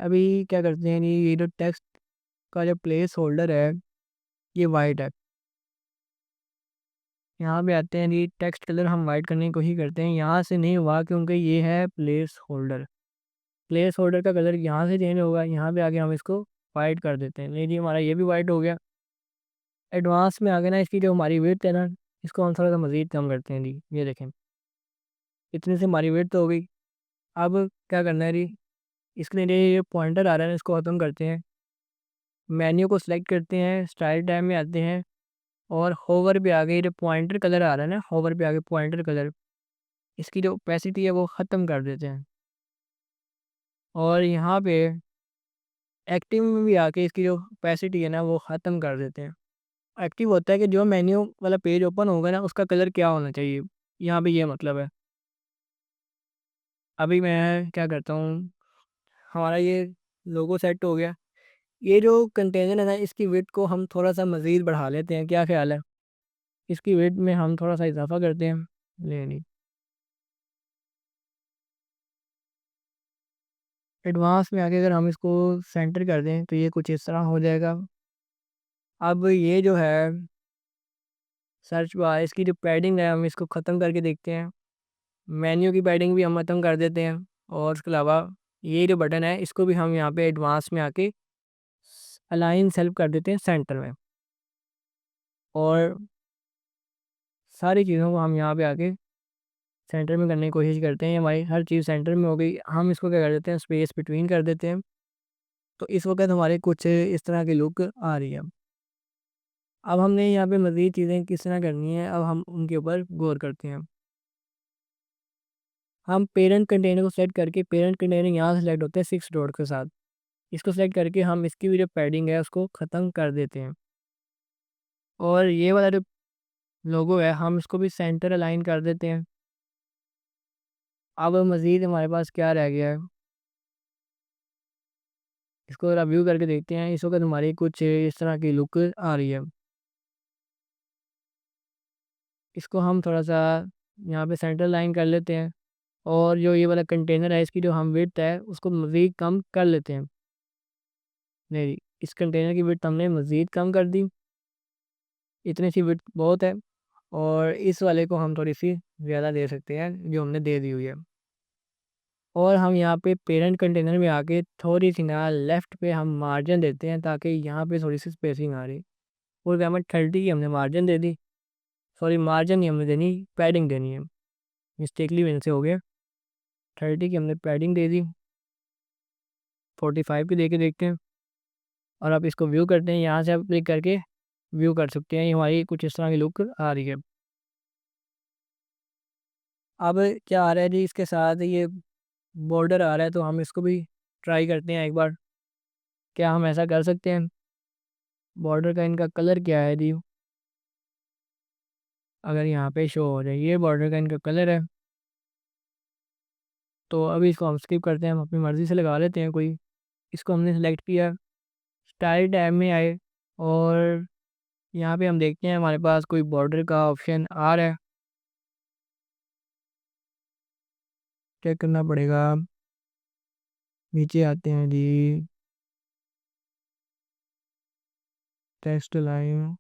अभी क्या करते हैं जी, ये जो टेक्स्ट का जो प्लेस होल्डर है ये वाइट है। यहाँ पे आते हैं जी, टेक्स्ट कलर हम वाइट करने की कोशिश करते हैं, यहाँ से नहीं हुआ क्योंकि ये है प्लेस होल्डर। प्लेस होल्डर का कलर यहाँ से चेंज होगा, यहाँ पे आके हम इसको वाइट कर देते हैं। नहीं जी, हमारा ये भी वाइट हो गया। एडवांस में आगे ना इसकी जो हमारी विड्थ है ना, इसको हम थोड़ा सा मज़ीद कम करते हैं जी। ये देखें, इतने से हमारी विड्थ तो हो गई। अब क्या करना है जी, इसके लिए ये पॉइंटर आ रहा है ना, इसको ख़त्म करते हैं। मेन्यू को सिलेक्ट करते हैं, स्टाइल टैब में आते हैं और होवर पे आगे जो पॉइंटर कलर आ रहा है ना, होवर पे आगे पॉइंटर कलर, इसकी जो ओपेसिटी है वो ख़त्म कर देते हैं। और यहाँ पे एक्टिव में भी आके इसकी जो ओपेसिटी है ना वो ख़त्म कर देते हैं। एक्टिव होता है कि जो मेन्यू वाला पेज ओपन होगा ना उसका कलर क्या होना चाहिए, यहाँ पे ये मतलब है। अभी मैं क्या करता हूँ, हमारा ये लोगो सेट हो गया। ये जो कंटेनर है ना इसकी विड्थ को हम थोड़ा सा मज़ीद बढ़ा लेते हैं, क्या ख्याल है? इसकी विड्थ में हम थोड़ा सा इजाफा करते हैं। नहीं, एडवांस में आके अगर हम इसको सेंटर कर दें तो ये कुछ इस तरह हो जाएगा। अब ये जो है सर्च बार, इसकी जो पैडिंग है हम इसको ख़त्म करके देखते हैं। मेन्यू की पैडिंग भी हम ख़त्म कर देते हैं। और उसके अलावा ये जो बटन है इसको भी हम यहाँ पे एडवांस में आके अलाइन सेल्फ कर देते हैं सेंटर में। और सारी चीज़ों को हम यहाँ पे आके सेंटर में करने की कोशिश करते हैं, हमारी हर चीज़ सेंटर में हो गई। हम इसको क्या कर देते हैं, स्पेस बिटवीन कर देते हैं। तो इस वक्त हमारे कुछ इस तरह की लुक आ रही है। अब हमने यहाँ पे मज़ीद चीज़ें किस तरह करनी है, अब हम उनके ऊपर गौर करते हैं। हम पेरेंट कंटेनर को सेलेक्ट करके, पेरेंट कंटेनर यहाँ से सेलेक्ट होते हैं 6 डॉट के साथ, इसको सेलेक्ट करके हम इसकी भी जो पैडिंग है उसको ख़त्म कर देते हैं। और ये वाला जो लोगो है हम इसको भी सेंटर अलाइन कर देते हैं। अब मज़ीद हमारे पास क्या रह गया है, इसको ज़रा व्यू करके देखते हैं। इस वक्त हमारी कुछ इस तरह की लुक आ रही है। इसको हम थोड़ा सा यहाँ पे सेंटर लाइन कर लेते हैं और जो ये वाला कंटेनर है इसकी जो हम विड्थ है उसको मज़ीद कम कर लेते हैं। नहीं, इस कंटेनर की विड्थ हमने मज़ीद कम कर दी, इतनी सी विड्थ बहुत है। और इस वाले को हम थोड़ी सी ज़्यादा दे सकते हैं जो हमने दे दी हुई है। और हम यहाँ पे पेरेंट कंटेनर में आके थोड़ी सी ना लेफ़्ट पे हम मार्जिन देते हैं ताकि यहाँ पे थोड़ी सी स्पेसिंग आ रही। और हमें 30 की हमने margin they the, sorry margin नहीं हमने देनी, पैडिंग देनी है, मिस्टेकली मेरे से हो गया। 30 की हमने पैडिंग दे दी, 45 की दे के देखते हैं। और आप इसको व्यू करते हैं, यहाँ से आप क्लिक करके व्यू कर सकते हैं। ये हमारी कुछ इस तरह की लुक आ रही है। अब क्या आ रहा है जी, इसके साथ ये बॉर्डर आ रहा है तो हम इसको भी ट्राई करते हैं एक बार, क्या हम ऐसा कर सकते हैं? बॉर्डर का इनका कलर क्या है जी, अगर यहाँ पे शो हो जाए, ये बॉर्डर का इनका कलर है। तो अभी इसको हम स्किप करते हैं, हम अपनी मर्ज़ी से लगा लेते हैं कोई। इसको हमने सेलेक्ट किया, स्टाइल टैब में आए और यहाँ पे हम देखते हैं हमारे पास कोई बॉर्डर का ऑप्शन आ रहा है, चेक करना पड़ेगा। नीचे आते हैं जी, टेक्स्ट लाइन,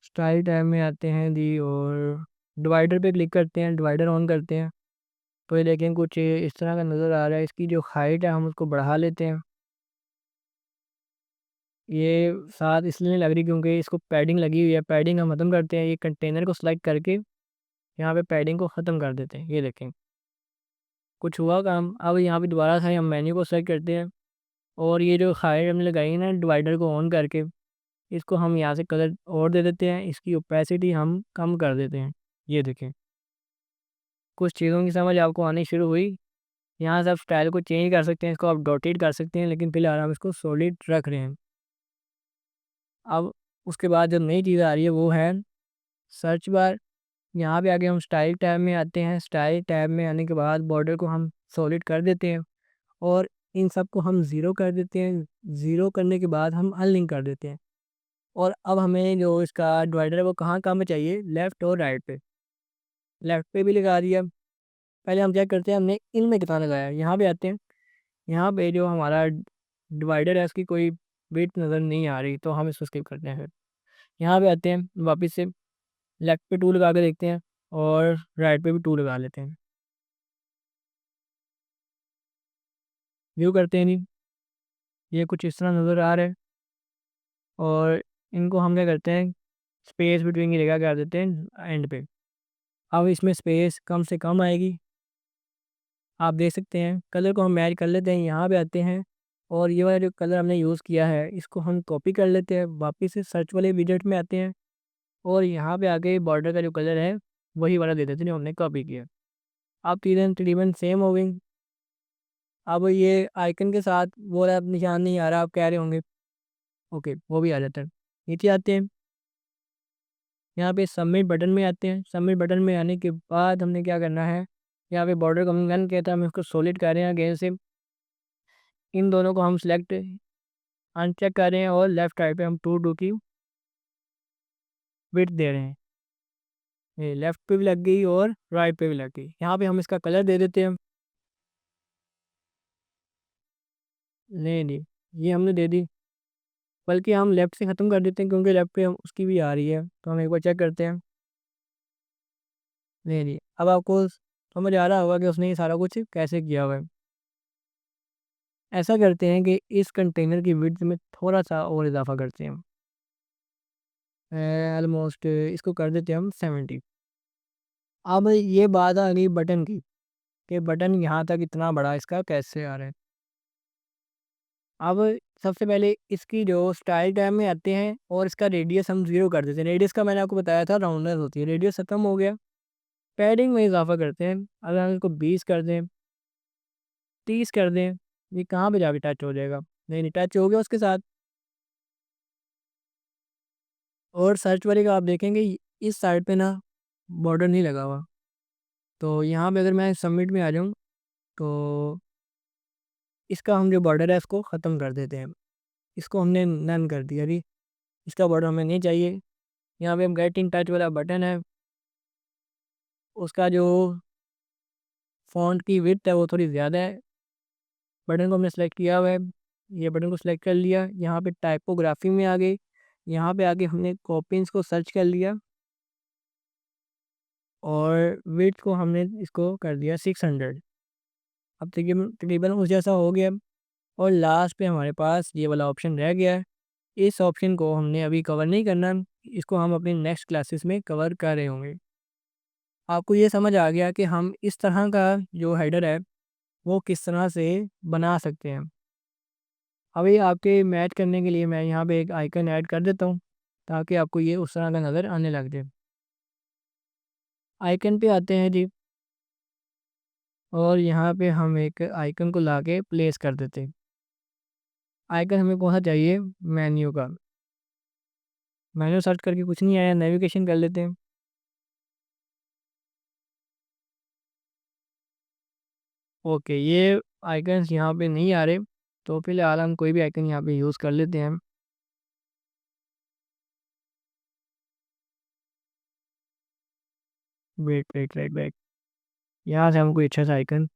स्टाइल टैब में आते हैं जी और डिवाइडर पे क्लिक करते हैं, डिवाइडर ऑन करते हैं। तो ये देखें कुछ इस तरह का नज़र आ रहा है। इसकी जो हाइट है हम उसको बढ़ा लेते हैं। ये साथ इसलिए नहीं लग रही क्योंकि इसको पैडिंग लगी हुई है, पैडिंग हम ख़त्म करते हैं। ये कंटेनर को सिलेक्ट करके यहाँ पे पैडिंग को ख़त्म कर देते हैं। ये देखें कुछ हुआ काम। अब यहाँ पे दोबारा से हम मेन्यू को सेलेक्ट करते हैं और ये जो खाई हमने लगाई है ना डिवाइडर को ऑन करके, इसको हम यहाँ से कलर और दे देते हैं, इसकी ओपेसिटी हम कम कर देते हैं। ये देखें कुछ चीज़ों की समझ आपको आनी शुरू हुई। यहाँ से आप स्टाइल को चेंज कर सकते हैं, इसको आप डॉटेड कर सकते हैं, लेकिन फ़िलहाल हम इसको सॉलिड रख रहे हैं। अब उसके बाद जो नई चीज़ आ रही है वो है सर्च बार। यहाँ पे आके हम स्टाइल टैब में आते हैं। स्टाइल टैब में आने के बाद बॉर्डर को हम सॉलिड कर देते हैं और इन सब को हम ज़ीरो कर देते हैं। ज़ीरो करने के बाद हम अनलिंक कर देते हैं। और अब हमें जो इसका डिवाइडर है वो कहाँ कहाँ पे चाहिए, लेफ़्ट और राइट पे। लेफ़्ट पे भी लगा दिया। पहले हम चेक करते हैं हमने इनमें कितना लगाया है। यहाँ पे आते हैं, यहाँ पे जो हमारा डिवाइडर है उसकी कोई विड्थ नज़र नहीं आ रही, तो हम इसको स्किप करते हैं। फिर यहाँ पे आते हैं, वापस से लेफ़्ट पे 2 लगा के देखते हैं और राइट पे भी 2 लगा लेते हैं। व्यू करते हैं जी, ये कुछ इस तरह नज़र आ रहा है। और इनको हम क्या करते हैं, स्पेस बिटवीन की जगह कर देते हैं एंड पे। अब इसमें स्पेस कम से कम आएगी, आप देख सकते हैं। कलर को हम मैच कर लेते हैं, यहाँ पे आते हैं और ये वाला जो कलर हमने यूज़ किया है इसको हम कॉपी कर लेते हैं। वापस से सर्च वाले विजेट में आते हैं और यहाँ पे आके बॉर्डर का जो कलर है वही वाला दे देते हैं जो हमने कॉपी किया। अब चीज़ें तकरीबन सेम हो गई। अब ये आइकन के साथ वो वाला निशान नहीं आ रहा, आप कह रहे होंगे। ओके, वो भी आ जाता है। नीचे आते हैं, यहाँ पे सबमिट बटन में आते हैं। सबमिट बटन में आने के बाद हमने क्या करना है, यहाँ पे बॉर्डर को हम डन किया था, हम इसको सॉलिड कर रहे हैं अगेन से। इन दोनों को हम सेलेक्ट अनचेक कर रहे हैं और लेफ्ट राइट पे हम 2 की विड्थ दे रहे हैं। ये लेफ्ट पे भी लग गई और राइट पे भी लग गई। यहाँ पे हम इसका कलर दे देते हैं। नहीं नहीं, ये हमने दे दी, बल्कि हम लेफ़्ट से ख़त्म कर देते हैं क्योंकि लेफ़्ट पे हम उसकी भी आ रही है, तो हम एक बार चेक करते हैं। नहीं नहीं, अब आपको समझ आ रहा होगा कि उसने ये सारा कुछ कैसे किया हुआ है। ऐसा करते हैं कि इस कंटेनर की विड्थ में थोड़ा सा और इजाफा करते हैं। ऑलमोस्ट इसको कर देते हैं हम 70। अब ये बात आ गई बटन की, कि बटन यहाँ तक इतना बड़ा इसका कैसे आ रहा है। अब सबसे पहले इसकी जो स्टाइल टैब में आते हैं और इसका रेडियस हम 0 कर देते हैं। रेडियस का मैंने आपको बताया था राउंडनेस होती है, रेडियस ख़त्म हो गया। पैडिंग में इजाफा करते हैं, अगर हम इसको 20 कर दें, 30 कर दें, ये कहाँ पे जाके टच हो जाएगा। नहीं नहीं, टच हो गया उसके साथ। और सर्च वाले का आप देखेंगे इस साइड पे ना बॉर्डर नहीं लगा हुआ, तो यहाँ पे अगर मैं सबमिट में आ जाऊँ तो इसका हम जो बॉर्डर है इसको ख़त्म कर देते हैं। इसको हमने नन कर दिया जी, इसका बॉर्डर हमें नहीं चाहिए। यहाँ पे हम गेट इन टच वाला बटन है, उसका जो फ़ॉन्ट की विड्थ है वो थोड़ी ज़्यादा है। बटन को हमने सेलेक्ट किया हुआ है, ये बटन को सेलेक्ट कर लिया। यहाँ पे टाइपोग्राफी में आ गए, यहाँ पे आके हमने कॉपिंस को सर्च कर लिया और विड्थ को हमने इसको कर दिया 600। अब तकरीबन तकरीबन उस जैसा हो गया। और लास्ट पे हमारे पास ये वाला ऑप्शन रह गया है। इस ऑप्शन को हमने अभी कवर नहीं करना, इसको हम अपनी नेक्स्ट क्लासेस में कवर कर रहे होंगे। आपको ये समझ आ गया कि हम इस तरह का जो हेडर है वो किस तरह से बना सकते हैं। अभी आपके मैच करने के लिए मैं यहाँ पे एक आइकन ऐड कर देता हूँ ताकि आपको ये उस तरह का नज़र आने लग जाए। आइकन पे आते हैं जी और यहाँ पे हम एक आइकन को लाके प्लेस कर देते हैं। आइकन हमें कौन सा चाहिए, मेन्यू का। मेन्यू सर्च करके कुछ नहीं आया, नेविगेशन कर लेते हैं। ओके, ये आइकन्स यहाँ पे नहीं आ रहे, तो फिलहाल हम कोई भी आइकन यहाँ पे यूज़ कर लेते हैं। वेट वेट वेट वेट, यहाँ से हम कोई अच्छा सा आइकन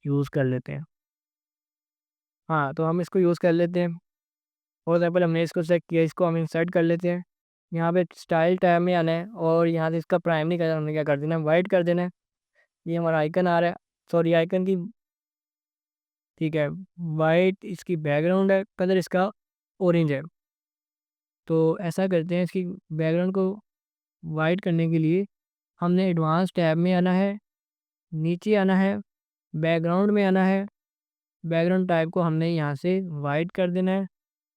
यूज़ कर लेते हैं। हाँ, तो हम इसको यूज़ कर लेते हैं। फॉर एग्जाम्पल हमने इसको सेलेक्ट किया, इसको हम इंसर्ट कर लेते हैं। यहाँ पे स्टाइल टैब में आना है और यहाँ से इसका प्राइमरी कलर हमने क्या कर देना है, वाइट कर देना है। ये हमारा आइकन आ रहा है, सॉरी आइकन की, ठीक है, वाइट इसकी बैकग्राउंड है, कलर इसका ऑरेंज है। तो ऐसा करते हैं, इसकी बैकग्राउंड को वाइट करने के लिए हमने एडवांस टैब में आना है, नीचे आना है, बैकग्राउंड में आना है। बैकग्राउंड टाइप को हमने यहाँ से वाइट कर देना है।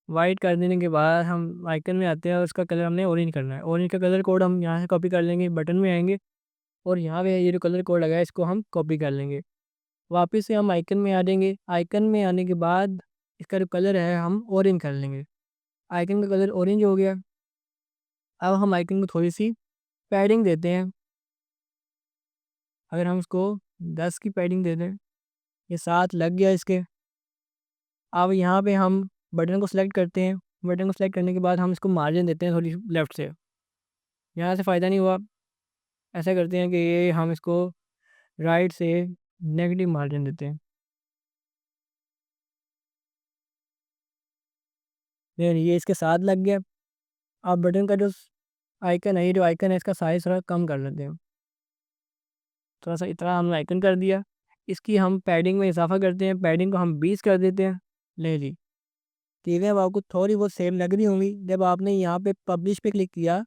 वाइट कर देने के बाद हम आइकन में आते हैं और उसका कलर हमने ऑरेंज करना है। ऑरेंज का कलर कोड हम यहाँ से कॉपी कर लेंगे, बटन में आएंगे और यहाँ पे ये जो कलर कोड लगा है इसको हम कॉपी कर लेंगे। वापस से हम आइकन में आ जाएंगे। आइकन में आने के बाद इसका जो कलर है हम ऑरेंज कर लेंगे। आइकन का कलर ऑरेंज हो गया। अब हम आइकन को थोड़ी सी पैडिंग देते हैं। अगर हम इसको 10 की पैडिंग दे दें, ये 7 लग गया इसके। अब यहाँ पे हम बटन को सिलेक्ट करते हैं। बटन को सिलेक्ट करने के बाद हम इसको मार्जिन देते हैं थोड़ी लेफ़्ट से। यहाँ से फ़ायदा नहीं हुआ, ऐसा करते हैं कि ये हम इसको राइट से नेगेटिव मार्जिन देते हैं। देन ये इसके साथ लग गया। अब बटन का जो आइकन है, ये जो आइकन है इसका साइज़ थोड़ा कम कर लेते हैं। थोड़ा सा इतना हमने आइकन कर दिया। इसकी हम पैडिंग में इजाफा करते हैं। पैडिंग को हम 20 कर देते हैं। ले ली। चीज़ें अब आपको थोड़ी बहुत सेम लग रही होंगी। जब आपने यहाँ पे पब्लिश पे क्लिक किया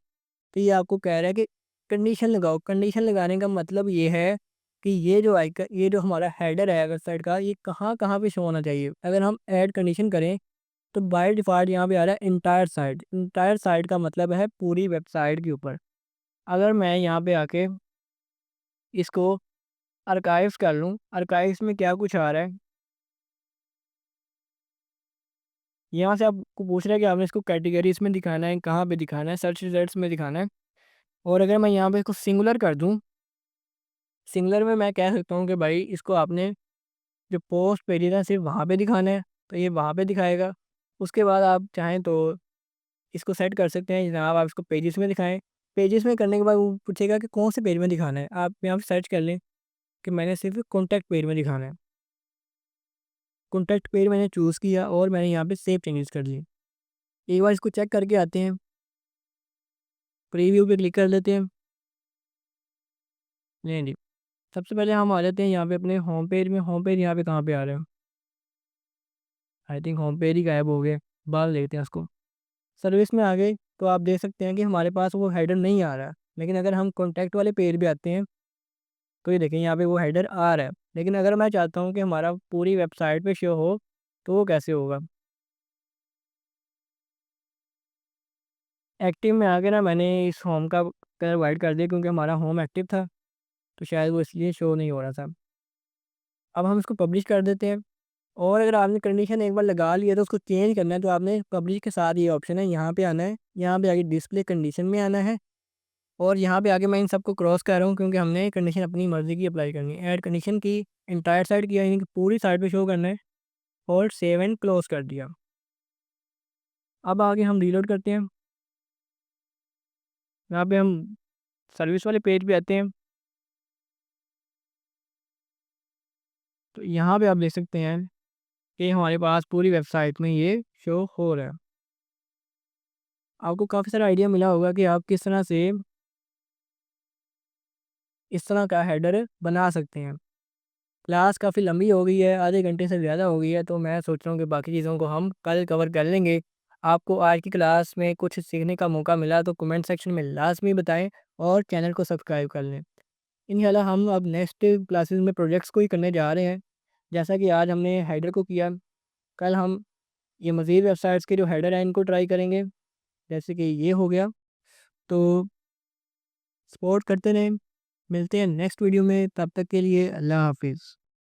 तो ये आपको कह रहा है कि कंडीशन लगाओ। कंडीशन लगाने का मतलब ये है कि ये जो आइकन, ये जो हमारा हेडर है वेबसाइट का, ये कहाँ कहाँ पे शो होना चाहिए। अगर हम ऐड कंडीशन करें तो बाय डिफ़ॉल्ट यहाँ पे आ रहा है इंटायर साइट। इंटायर साइट का मतलब है पूरी वेबसाइट के ऊपर। अगर मैं यहाँ पे आके इसको आर्काइव्स कर लूँ, आर्काइव्स में क्या कुछ आ रहा है, यहाँ से आपको पूछ रहा है कि आपने इसको कैटेगरीज़ में दिखाना है, कहाँ पे दिखाना है, सर्च रिजल्ट्स में दिखाना है। और अगर मैं यहाँ पे इसको सिंगुलर कर दूँ, सिंगुलर में मैं कह सकता हूँ कि भाई इसको आपने जो पोस्ट पेजेस हैं सिर्फ वहाँ पे दिखाना है, तो ये वहाँ पे दिखाएगा। उसके बाद आप चाहें तो इसको सेट कर सकते हैं जनाब आप इसको पेजेस में दिखाएँ। पेजेस में करने के बाद वो पूछेगा कि कौन से पेज में दिखाना है। आप यहाँ पे सर्च कर लें कि मैंने सिर्फ कॉन्टैक्ट पेज में दिखाना है। कॉन्टैक्ट पेज मैंने चूज़ किया और मैंने यहाँ पे सेव चेंजेस कर दिए। एक बार इसको चेक करके आते हैं, प्रीव्यू पे क्लिक कर लेते हैं। नहीं जी, सबसे पहले हम आ जाते हैं यहाँ पे अपने होम पेज में। होम पेज यहाँ पे कहाँ पे आ रहा है? आई थिंक होम पेज ही गायब हो गए। बाहर लेते हैं उसको। सर्विस में आ गए तो आप देख सकते हैं कि हमारे पास वो हेडर नहीं आ रहा है। लेकिन अगर हम कॉन्टैक्ट वाले पेज पे आते हैं तो ये देखें यहाँ पे वो हेडर आ रहा है। लेकिन अगर मैं चाहता हूँ कि हमारा पूरी वेबसाइट पे शो हो तो वो कैसे होगा? एक्टिव में आके ना मैंने इस होम का कलर वाइट कर दिया क्योंकि हमारा होम एक्टिव था, तो शायद वो इसलिए शो नहीं हो रहा था। अब हम इसको पब्लिश कर देते हैं। और अगर आपने कंडीशन एक बार लगा ली है तो उसको चेंज करना है तो आपने पब्लिश के साथ ये ऑप्शन है, यहाँ पे आना है। यहाँ पे आगे डिस्प्ले कंडीशन में आना है और यहाँ पे आगे मैं इन सबको क्रॉस कर रहा हूँ क्योंकि हमने कंडीशन अपनी मर्ज़ी की अप्लाई करनी है। ऐड कंडीशन की एंटायर साइट किया, यानी कि पूरी साइट पे शो करना है और सेव एंड क्लोज़ कर दिया। अब आगे हम रीलोड करते हैं। यहाँ पे हम सर्विस वाले पेज पे आते हैं। तो यहाँ पे आप देख सकते हैं कि हमारे पास पूरी वेबसाइट में ये शो हो रहा है। आपको काफ़ी सारा आइडिया मिला होगा कि आप किस तरह से इस तरह का हेडर बना सकते हैं। क्लास काफ़ी लंबी हो गई है, आधे घंटे से ज़्यादा हो गई है, तो मैं सोच रहा हूँ कि बाकी चीज़ों को हम कल कवर कर लेंगे। आपको आज की क्लास में कुछ सीखने का मौका मिला तो कमेंट सेक्शन में लाज़मी बताएँ और चैनल को सब्सक्राइब कर लें। इंशाल्लाह हम अब नेक्स्ट क्लासेस में प्रोजेक्ट्स को ही करने जा रहे हैं। जैसा कि आज हमने हेडर को किया, कल हम ये मज़ीद वेबसाइट्स के जो हेडर हैं इनको ट्राई करेंगे, जैसे कि ये हो गया। तो सपोर्ट करते रहें। मिलते हैं नेक्स्ट वीडियो में, तब तक के लिए अल्लाह हाफ़िज़।